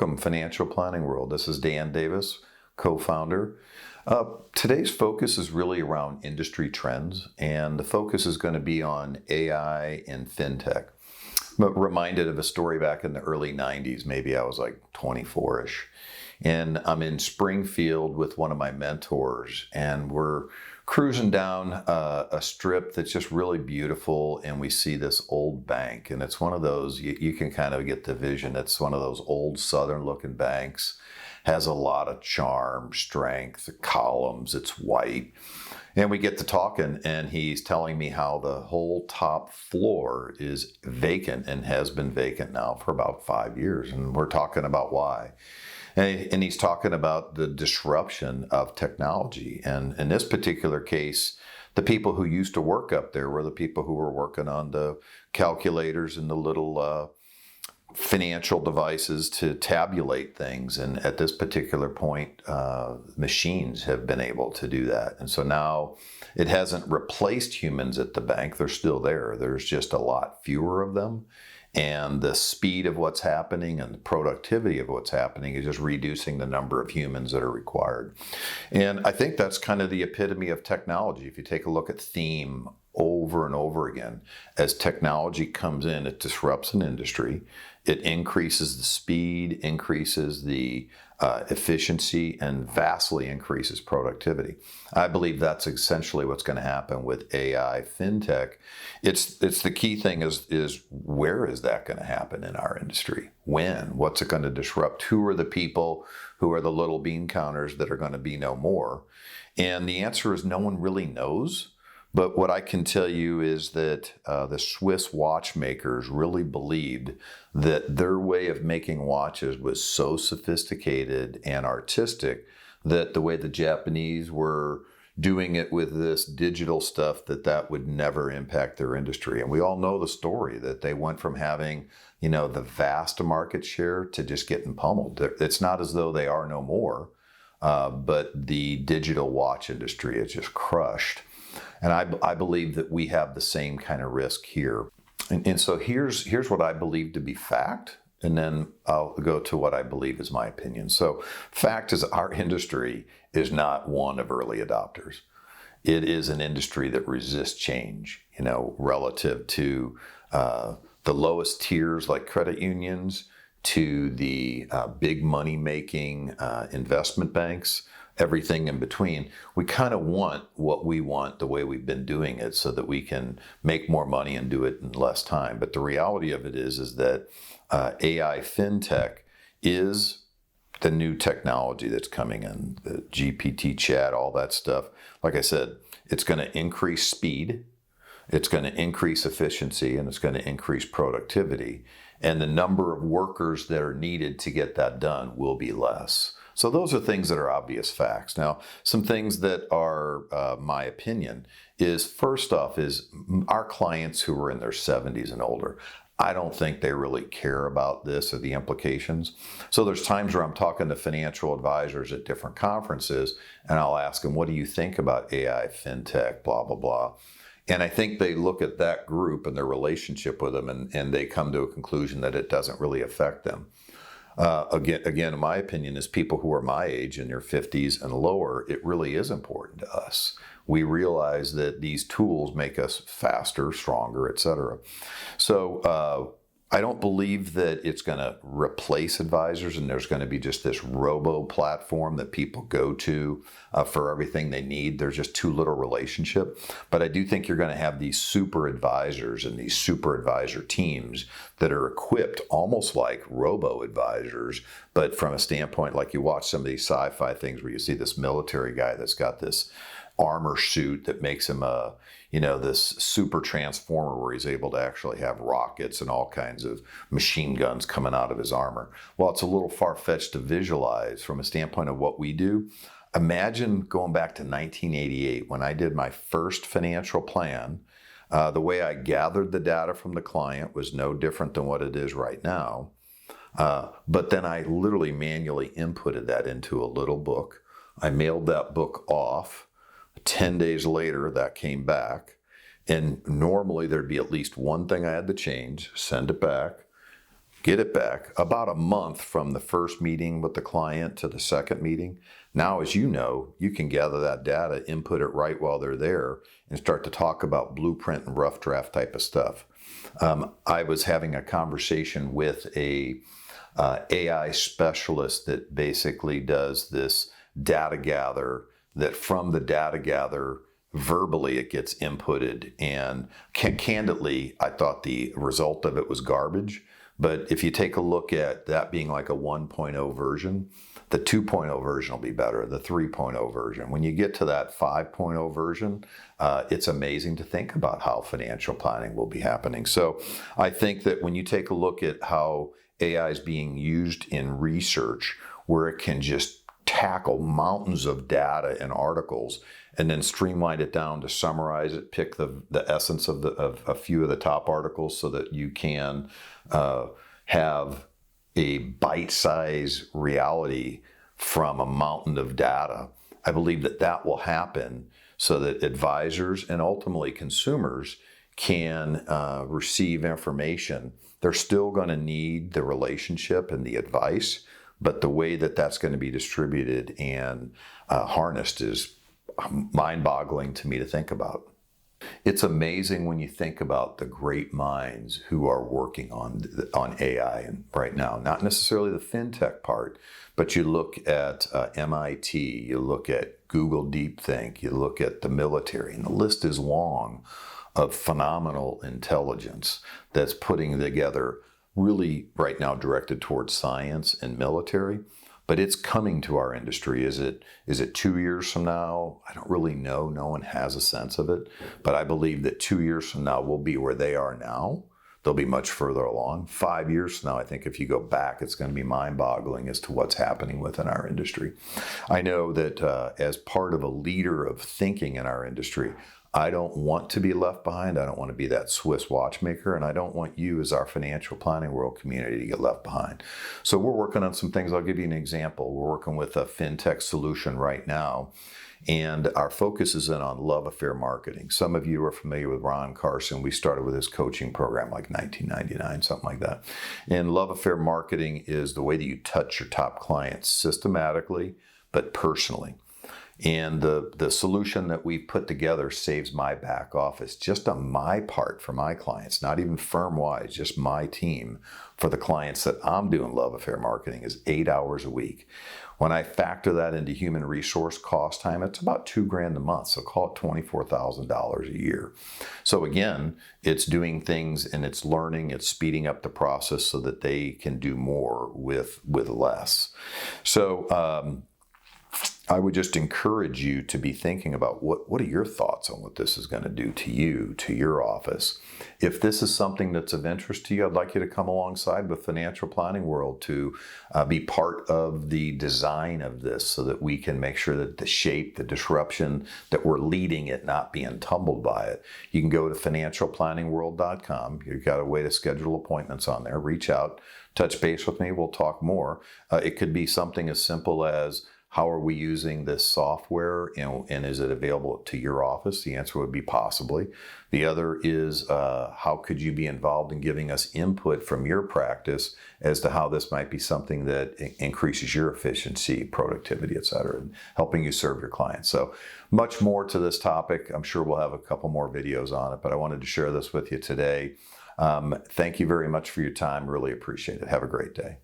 Welcome, Financial Planning World. This is Dan Davis, co-founder. Today's focus is really around industry trends, and the focus is going to be on AI and Fintech. I'm reminded of a story back in the early 90s, maybe I was like 24-ish, and I'm in Springfield with one of my mentors, and we're cruising down a strip that's just really beautiful, and we see this old bank, and it's one of those, you can kind of get the vision, it's one of those old southern looking banks, has a lot of charm, strength, columns, it's white. And we get to talking, and he's telling me how the whole top floor is vacant and has been vacant now for about 5 years, and we're talking about why. And he's talking about the disruption of technology. And in this particular case, the people who used to work up there were the people who were working on the calculators and the little financial devices to tabulate things. And at this particular point, machines have been able to do that. And so now it hasn't replaced humans at the bank. They're still there. There's just a lot fewer of them. And the speed of what's happening and the productivity of what's happening is just reducing the number of humans that are required. And I think that's kind of the epitome of technology. If you take a look at theme over and over again, as technology comes in, it disrupts an industry. It increases the speed, increases the efficiency, and vastly increases productivity. I believe that's essentially what's going to happen with AI Fintech. It's the key thing is where is that going to happen in our industry? When? What's it going to disrupt? Who are the people who are the little bean counters that are going to be no more? And the answer is no one really knows. But what I can tell you is that the Swiss watchmakers really believed that their way of making watches was so sophisticated and artistic that the way the Japanese were doing it with this digital stuff, that would never impact their industry. And we all know the story that they went from having, the vast market share to just getting pummeled. It's not as though they are no more, but the digital watch industry is just crushed. And I believe that we have the same kind of risk here. And so here's what I believe to be fact, and then I'll go to what I believe is my opinion. So fact is our industry is not one of early adopters. It is an industry that resists change, relative to the lowest tiers like credit unions, to the big money-making investment banks, everything in between. We kind of want what we want the way we've been doing it so that we can make more money and do it in less time. But the reality of it is that AI Fintech is the new technology that's coming in, the GPT chat, all that stuff. Like I said, it's going to increase speed, it's going to increase efficiency, and it's going to increase productivity. And the number of workers that are needed to get that done will be less. So those are things that are obvious facts. Now, some things that are my opinion is, first off, is our clients who are in their 70s and older, I don't think they really care about this or the implications. So there's times where I'm talking to financial advisors at different conferences, and I'll ask them, what do you think about AI, Fintech, blah, blah, blah. And I think they look at that group and their relationship with them, and they come to a conclusion that it doesn't really affect them. Again, in my opinion, is people who are my age, in their 50s and lower, it really is important to us. We realize that these tools make us faster, stronger, etc. So I don't believe that it's going to replace advisors and there's going to be just this robo platform that people go to for everything they need. There's just too little relationship. But I do think you're going to have these super advisors and these super advisor teams that are equipped almost like robo advisors, but from a standpoint, like you watch some of these sci-fi things where you see this military guy that's got this armor suit that makes him this super transformer where he's able to actually have rockets and all kinds of machine guns coming out of his armor. Well, it's a little far-fetched to visualize from a standpoint of what we do. Imagine going back to 1988 when I did my first financial plan. The way I gathered the data from the client was no different than what it is right now. But then I literally manually inputted that into a little book. I mailed that book off. 10 days later, that came back. And normally there'd be at least one thing I had to change, send it back, get it back about a month from the first meeting with the client to the second meeting. Now, as you know, you can gather that data, input it right while they're there, and start to talk about blueprint and rough draft type of stuff. I was having a conversation with a AI specialist that basically does this data gather, that from the data gather, verbally it gets inputted. And candidly, I thought the result of it was garbage. But if you take a look at that being like a 1.0 version, the 2.0 version will be better, the 3.0 version. When you get to that 5.0 version, it's amazing to think about how financial planning will be happening. So I think that when you take a look at how AI is being used in research, where it can just tackle mountains of data and articles and then streamline it down to summarize it, pick the essence of a few of the top articles so that you can have a bite-sized reality from a mountain of data. I believe that that will happen so that advisors and ultimately consumers can receive information. They're still going to need the relationship and the advice, but the way that that's going to be distributed and harnessed is mind-boggling to me to think about. It's amazing when you think about the great minds who are working on AI right now, not necessarily the fintech part, but you look at MIT, you look at Google DeepThink, you look at the military, and the list is long of phenomenal intelligence that's putting together really right now directed towards science and military. But it's coming to our industry. Is it 2 years from now? I don't really know. No one has a sense of it. But I believe that 2 years from now, we'll be where they are now. They'll be much further along. 5 years from now, I think if you go back, it's going to be mind-boggling as to what's happening within our industry. I know that as part of a leader of thinking in our industry, I don't want to be left behind. I don't want to be that Swiss watchmaker, and I don't want you as our financial planning world community to get left behind. So we're working on some things. I'll give you an example. We're working with a Fintech solution right now, and our focus is in on love affair marketing. Some of you are familiar with Ron Carson. We started with his coaching program like 1999, something like that. And love affair marketing is the way that you touch your top clients systematically, but personally. And the solution that we've put together saves my back office, just on my part for my clients, not even firm-wide, just my team. For the clients that I'm doing love affair marketing is 8 hours a week. When I factor that into human resource cost time, it's about $2,000 a month. So call it $24,000 a year. So again, it's doing things and it's learning, it's speeding up the process so that they can do more with less. So, I would just encourage you to be thinking about what are your thoughts on what this is going to do to you, to your office. If this is something that's of interest to you, I'd like you to come alongside with Financial Planning World to be part of the design of this so that we can make sure that the shape, the disruption, that we're leading it, not being tumbled by it. You can go to financialplanningworld.com. You've got a way to schedule appointments on there. Reach out, touch base with me. We'll talk more. It could be something as simple as, how are we using this software, and is it available to your office? The answer would be possibly. The other is how could you be involved in giving us input from your practice as to how this might be something that increases your efficiency, productivity, et cetera, and helping you serve your clients. So much more to this topic. I'm sure we'll have a couple more videos on it, but I wanted to share this with you today. Thank you very much for your time. Really appreciate it. Have a great day.